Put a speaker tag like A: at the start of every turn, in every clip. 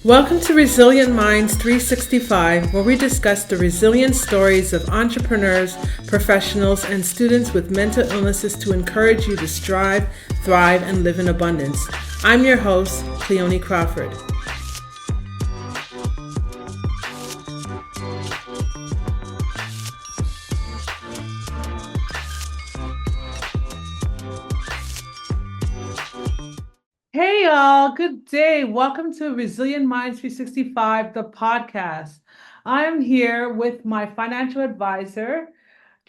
A: Welcome to Resilient Minds 365, where we discuss the resilient stories of entrepreneurs, professionals, and students with mental illnesses to encourage you to strive, thrive, and live in abundance. I'm your host, Cleone Crawford. Hey, y'all. Good day. Welcome to Resilient Minds 365, the podcast. I'm here with my financial advisor,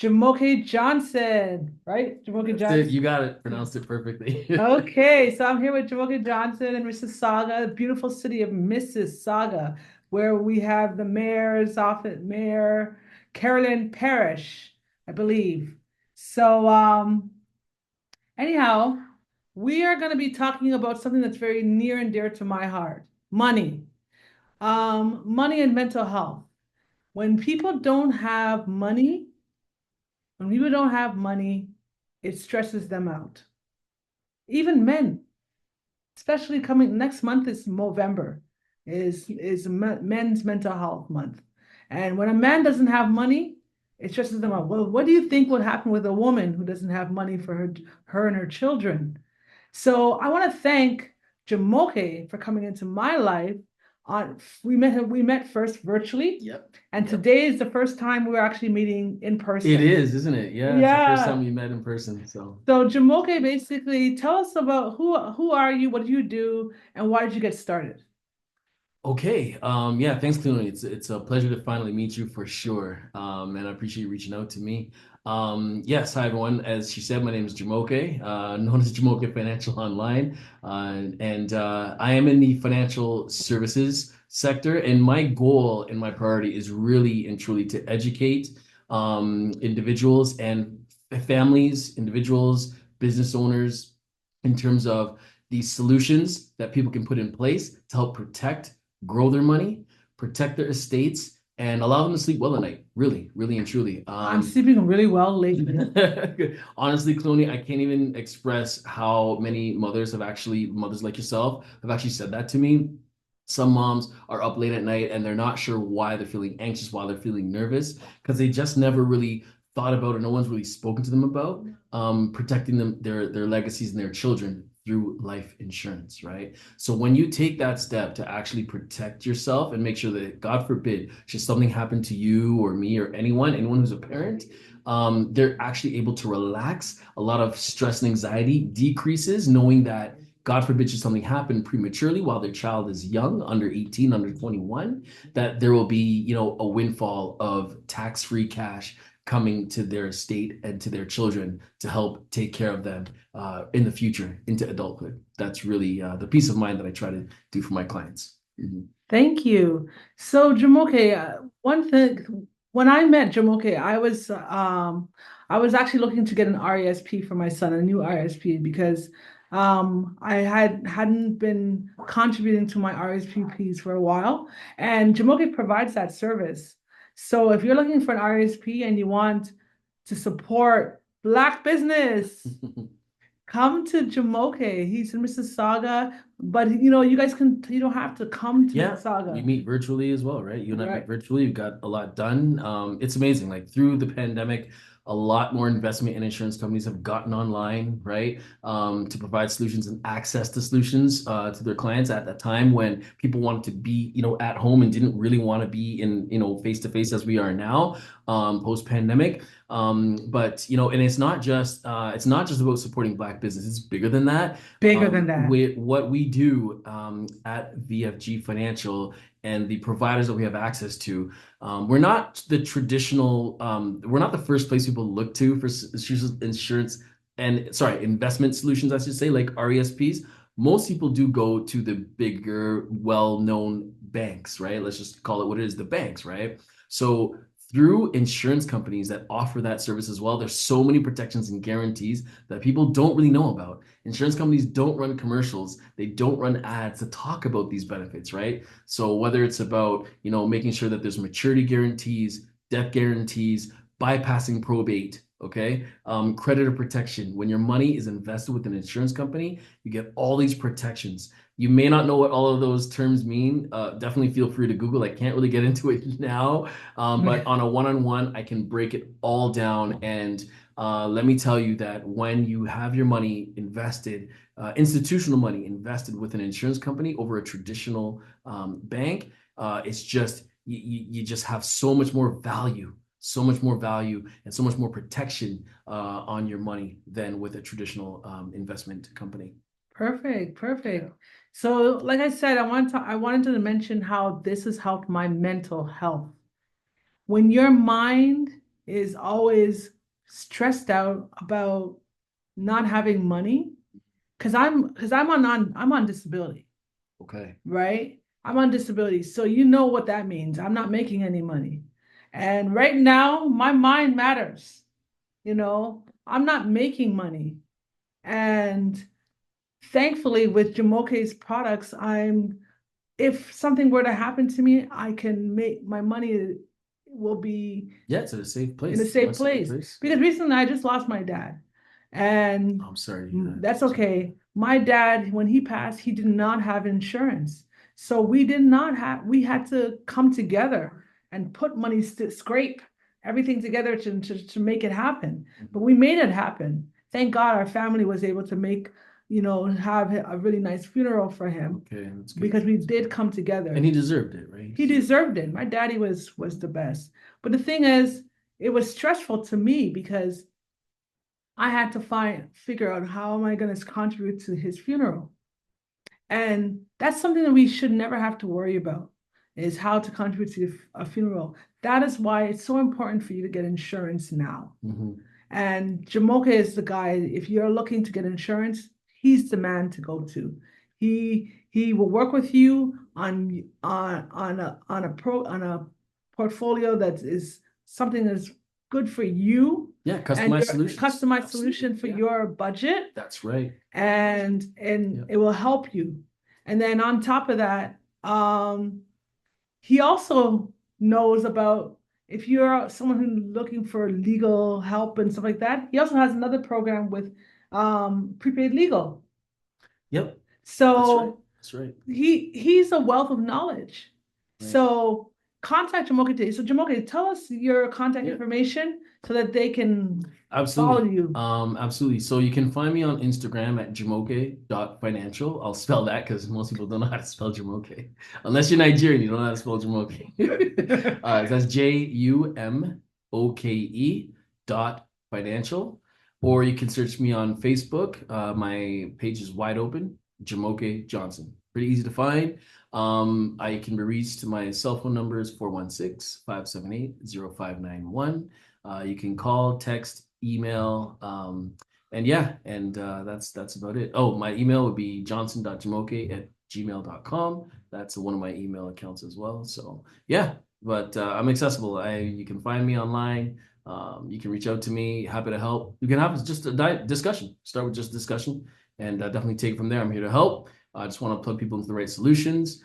A: Jumoke Johnson, right? Jumoke Johnson.
B: You got it. Pronounced it perfectly.
A: Okay, so I'm here with Jumoke Johnson in Mississauga, the beautiful city of Mississauga, where we have the mayor's office, Mayor Carolyn Parrish, I believe. So, anyhow, we are going to be talking about something that's very near and dear to my heart, money. Money and mental health. When people don't have money, when people don't have money, it stresses them out. Even men, especially coming next month is November, is men's mental health month. And when a man doesn't have money, it stresses them out. Well, what do you think would happen with a woman who doesn't have money for her and her children? So I want to thank Jumoke for coming into my life. We met first virtually,
B: Yep.
A: and today is the first time we're actually meeting in person.
B: It is, isn't it? Yeah, it's the first time we met in person. So
A: Jumoke, basically tell us about who are you, what do you do, and why did you get started?
B: okay. Yeah, thanks, Cleone. It's a pleasure to finally meet you for sure. And I appreciate you reaching out to me. Yes, hi everyone. As she said, my name is Jumoke, known as Jumoke Financial Online. And I am in the financial services sector, and my goal and my priority is really and truly to educate individuals and families, individuals, business owners in terms of these solutions that people can put in place to help protect, grow their money, protect their estates, and allow them to sleep well at night. Really, really and truly.
A: I'm sleeping really well lately.
B: Honestly, Clooney, I can't even express how many mothers like yourself, have actually said that to me. Some moms are up late at night and they're not sure why they're feeling anxious, why they're feeling nervous, because they just never really thought about, or no one's really spoken to them about protecting their legacies and their children through life insurance, right? So when you take that step to actually protect yourself and make sure that, God forbid, should something happen to you or me or anyone who's a parent, they're actually able to relax. A lot of stress and anxiety decreases, knowing that, God forbid, should something happen prematurely while their child is young, under 18, under 21, that there will be, a windfall of tax-free cash coming to their estate and to their children to help take care of them in the future into adulthood. That's really the peace of mind that I try to do for my clients. Mm-hmm.
A: Thank you. So Jumoke, one thing when I met Jumoke, I was actually looking to get an RESP for my son, a new RESP, because I hadn't been contributing to my RSPs for a while, and Jumoke provides that service. So if you're looking for an RSP and you want to support Black business, come to Jumoke. He's in Mississauga, but you don't have to come to Mississauga.
B: We meet virtually as well, right? You and I
A: Right.
B: met virtually. We've got a lot done. It's amazing. Like through the pandemic, a lot more investment and insurance companies have gotten online, right? To provide solutions and access to solutions to their clients at that time when people wanted to be, at home and didn't really want to be in, face to face as we are now, post pandemic. But and it's not just about supporting Black business. It's bigger than that.
A: Bigger than that.
B: With what we do at VFG Financial and the providers that we have access to, we're not the traditional, we're not the first place people look to for insurance and investment solutions, I should say, like RESPs. Most people do go to the bigger, well-known banks, right? Let's just call it what it is, the banks, right? So through insurance companies that offer that service as well, there's so many protections and guarantees that people don't really know about. Insurance companies don't run commercials. They don't run ads to talk about these benefits, right? So whether it's about, making sure that there's maturity guarantees, death guarantees, bypassing probate, okay? Creditor protection. When your money is invested with an insurance company, you get all these protections You may not know what all of those terms mean. Definitely feel free to Google. I can't really get into it now, but on a one-on-one, I can break it all down. And let me tell you that when you have your money invested, institutional money invested with an insurance company over a traditional bank, it's just you just have so much more value, and so much more protection on your money than with a traditional investment company.
A: Perfect,
B: Yeah.
A: perfect. So, like I said, I wanted to mention how this has helped my mental health. When your mind is always stressed out about not having money, I'm on disability,
B: Okay.
A: right? I'm on disability. So you know what that means. I'm not making any money. And right now, my mind matters. I'm not making money. And thankfully, with Jamoke's products, if something were to happen to me, I can make my money will be
B: Yeah, it's at a safe
A: in a
B: place.
A: safe
B: Much safer
A: place.
B: place.
A: Because recently I just lost my dad. And
B: I'm sorry to hear that.
A: that's
B: I'm sorry.
A: okay. My dad, when he passed, he did not have insurance. So we had to come together and put money, scrape everything together to make it happen. But we made it happen. Thank God our family was able to have a really nice funeral for him
B: Okay, that's good.
A: because we did come together.
B: And he deserved it, right?
A: He deserved it. My daddy was the best. But the thing is, it was stressful to me because I had to figure out how am I going to contribute to his funeral. And that's something that we should never have to worry about is how to contribute to a funeral. That is why it's so important for you to get insurance now.
B: Mhm.
A: And Jamoke is the guy, if you're looking to get insurance, he's the man to go to. He will work with you on a portfolio that is something that's good for you
B: Yeah,
A: and
B: customized
A: your
B: solutions.
A: customized
B: Absolutely.
A: solution for
B: Yeah,
A: your budget,
B: that's right.
A: and
B: Yeah.
A: it will help you. And then on top of that, he also knows about if you're someone who's looking for legal help and stuff like that. He also has another program with prepaid legal.
B: Yep, that's right.
A: So
B: That's right.
A: he's a wealth of knowledge.
B: Right.
A: So contact Jamoke today. So Jamoke, tell us your contact
B: Yeah.
A: information so that they can follow
B: Absolutely.
A: you.
B: Absolutely. So you can find me on Instagram at jumoke.financial. I'll spell that because most people don't know how to spell Jumoke. Unless you're Nigerian, you don't know how to spell Jumoke. That's JUMOKE.financial. Or you can search me on Facebook. My page is wide open, Jumoke Johnson. Pretty easy to find. I can be reached to my cell phone number is 416-578-0591. You can call, text, email, and yeah, and that's about it. Oh, my email would be johnson.jamoke@gmail.com. That's one of my email accounts as well. So yeah, but I'm accessible. You can find me online. You can reach out to me. Happy to help. You can have just a discussion. Start with just discussion, and definitely take it from there. I'm here to help. I just want to plug people into the right solutions.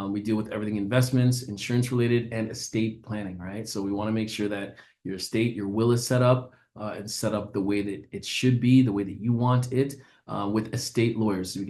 B: We deal with everything investments, insurance related, and estate planning, right? So we want to make sure that your estate, your will is set up and set up the way that it should be, the way that you want it, with estate lawyers. So you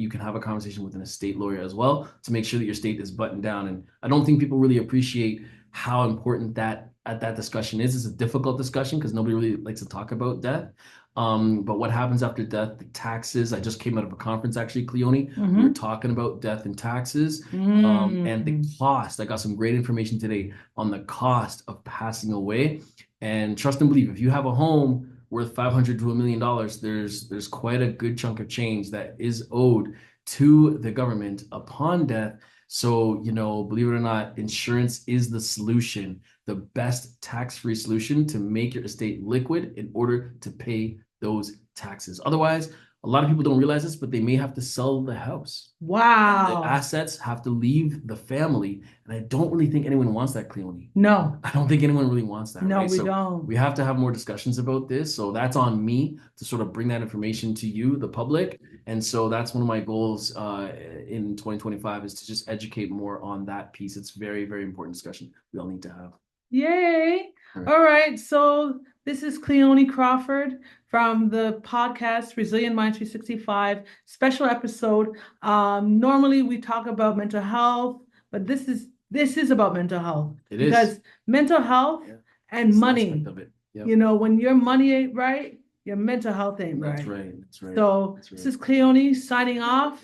B: can have a conversation with an estate lawyer as well to make sure that your estate is buttoned down. And I don't think people really appreciate how important that discussion is. It's a difficult discussion because nobody really likes to talk about death. But what happens after death, the taxes. I just came out of a conference actually, Cleone. We were talking about death and taxes, and the cost. I got some great information today on the cost of passing away. And trust and believe, if you have a home worth 500 to $1 million, there's quite a good chunk of change that is owed to the government upon death. So, believe it or not, insurance is the solution, the best tax-free solution to make your estate liquid in order to pay those taxes. Otherwise, a lot of people don't realize this, but they may have to sell the house.
A: Wow.
B: The assets have to leave the family. And I don't really think anyone wants that, Cleone.
A: No.
B: I don't think anyone really wants that,
A: No,
B: right?
A: we
B: So
A: don't.
B: we have to have more discussions about this. So that's on me to sort of bring that information to you, the public. And so that's one of my goals in 2025 is to just educate more on that piece. It's very, very important discussion we all need to have.
A: Yay.
B: All right.
A: All right. So this is Cleone Crawford from the podcast Resilient Mind 365 special episode. Normally we talk about mental health, but this is about mental health
B: It
A: because
B: is.
A: mental health
B: Yeah.
A: and
B: It's an
A: money,
B: aspect of it. Yep.
A: when your money ain't right, your mental health ain't
B: That's
A: right.
B: right. That's right.
A: So
B: That's
A: this
B: right.
A: is Cleone signing off.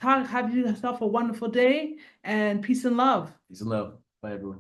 A: Have yourself a wonderful day and peace and love.
B: Peace and love. Bye, everyone.